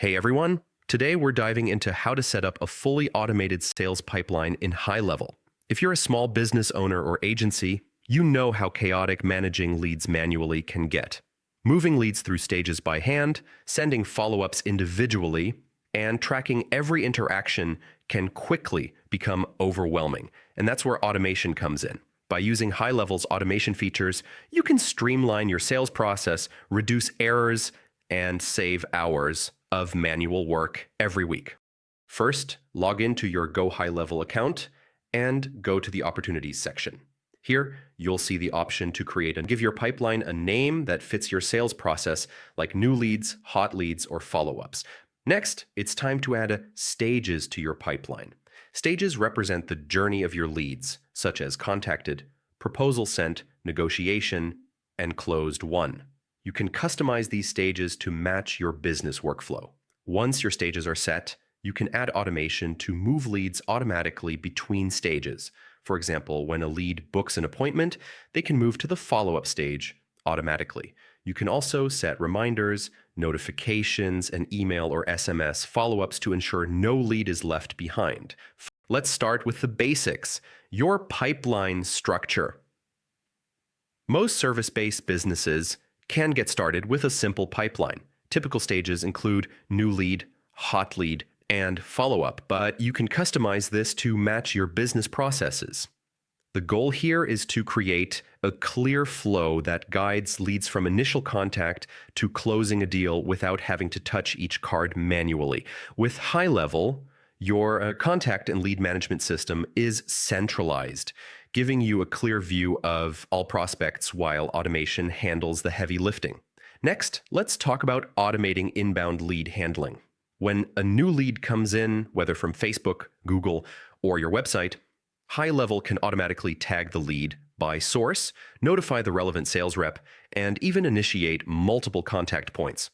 Hey everyone, today we're diving into how to set up a fully automated sales pipeline in HighLevel. If you're a small business owner or agency, you know how chaotic managing leads manually can get. Moving leads through stages by hand, sending follow-ups individually, and tracking every interaction can quickly become overwhelming. And that's where automation comes in. By using HighLevel's automation features, you can streamline your sales process, reduce errors, and save hours of manual work every week. First, log into your GoHighLevel account and go to the Opportunities section. Here, you'll see the option to create and give your pipeline a name that fits your sales process, like new leads, hot leads, or follow-ups. Next, it's time to add stages to your pipeline. Stages represent the journey of your leads, such as contacted, proposal sent, negotiation, and closed won. You can customize these stages to match your business workflow. Once your stages are set, you can add automation to move leads automatically between stages. For example, when a lead books an appointment, they can move to the follow-up stage automatically. You can also set reminders, notifications, and email or SMS follow-ups to ensure no lead is left behind. Let's start with the basics, your pipeline structure. Most service-based businesses can get started with a simple pipeline. Typical stages include new lead, hot lead, and follow-up, but you can customize this to match your business processes. The goal here is to create a clear flow that guides leads from initial contact to closing a deal without having to touch each card manually. With HighLevel, your contact and lead management system is centralized, giving you a clear view of all prospects while automation handles the heavy lifting. Next, let's talk about automating inbound lead handling. When a new lead comes in, whether from Facebook, Google, or your website, HighLevel can automatically tag the lead by source, notify the relevant sales rep, and even initiate multiple contact points.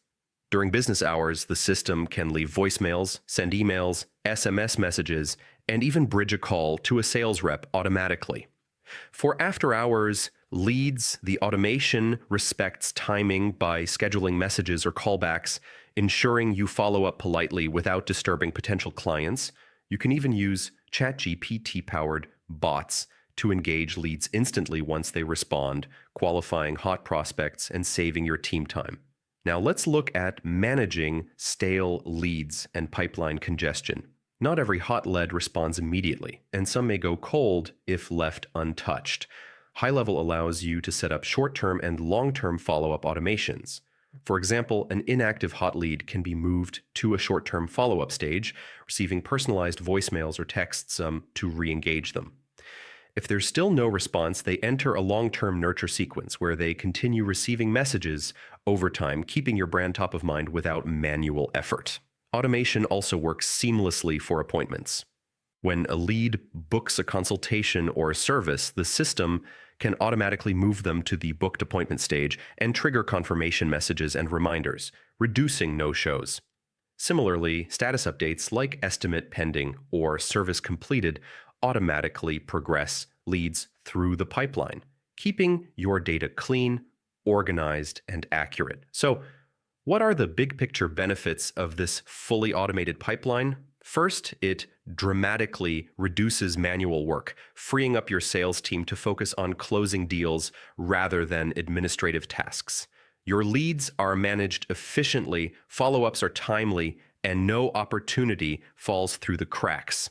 During business hours, the system can leave voicemails, send emails, SMS messages, and even bridge a call to a sales rep automatically. For after-hours leads, the automation respects timing by scheduling messages or callbacks, ensuring you follow up politely without disturbing potential clients. You can even use ChatGPT-powered bots to engage leads instantly once they respond, qualifying hot prospects and saving your team time. Now let's look at managing stale leads and pipeline congestion. Not every hot lead responds immediately, and some may go cold if left untouched. HighLevel allows you to set up short-term and long-term follow-up automations. For example, an inactive hot lead can be moved to a short-term follow-up stage, receiving personalized voicemails or texts to re-engage them. If there's still no response, they enter a long-term nurture sequence where they continue receiving messages over time, keeping your brand top of mind without manual effort. Automation also works seamlessly for appointments. When a lead books a consultation or a service, the system can automatically move them to the booked appointment stage and trigger confirmation messages and reminders, reducing no-shows. Similarly, status updates like estimate pending or service completed automatically progress leads through the pipeline, keeping your data clean, organized, and accurate. So, what are the big picture benefits of this fully automated pipeline? First, it dramatically reduces manual work, freeing up your sales team to focus on closing deals rather than administrative tasks. Your leads are managed efficiently, follow-ups are timely, and no opportunity falls through the cracks.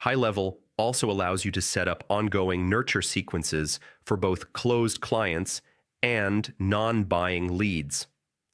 HighLevel also allows you to set up ongoing nurture sequences for both closed clients and non-buying leads.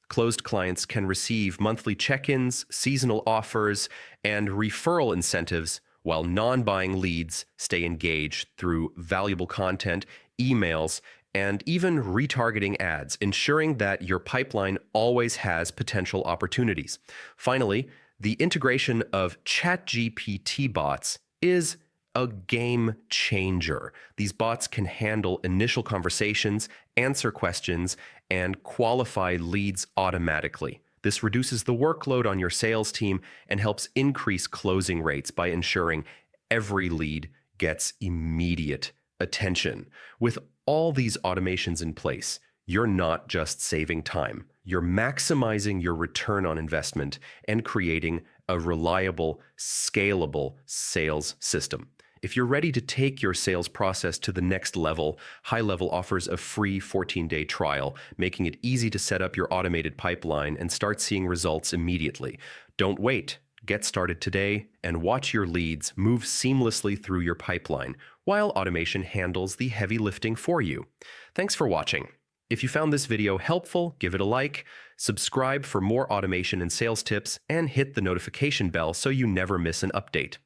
Closed clients can receive monthly check-ins, seasonal offers, and referral incentives, while non-buying leads stay engaged through valuable content, emails, and even retargeting ads, ensuring that your pipeline always has potential opportunities. Finally, the integration of ChatGPT bots is a game changer. These bots can handle initial conversations, answer questions, and qualify leads automatically. This reduces the workload on your sales team and helps increase closing rates by ensuring every lead gets immediate attention. With all these automations in place, You're not just saving time, you're maximizing your return on investment and creating a reliable, scalable sales system. If you're ready to take your sales process to the next level, HighLevel offers a free 14-day trial, making it easy to set up your automated pipeline and start seeing results immediately. Don't wait. Get started today and watch your leads move seamlessly through your pipeline, while automation handles the heavy lifting for you. Thanks for watching. If you found this video helpful, give it a like, subscribe for more automation and sales tips, and hit the notification bell so you never miss an update.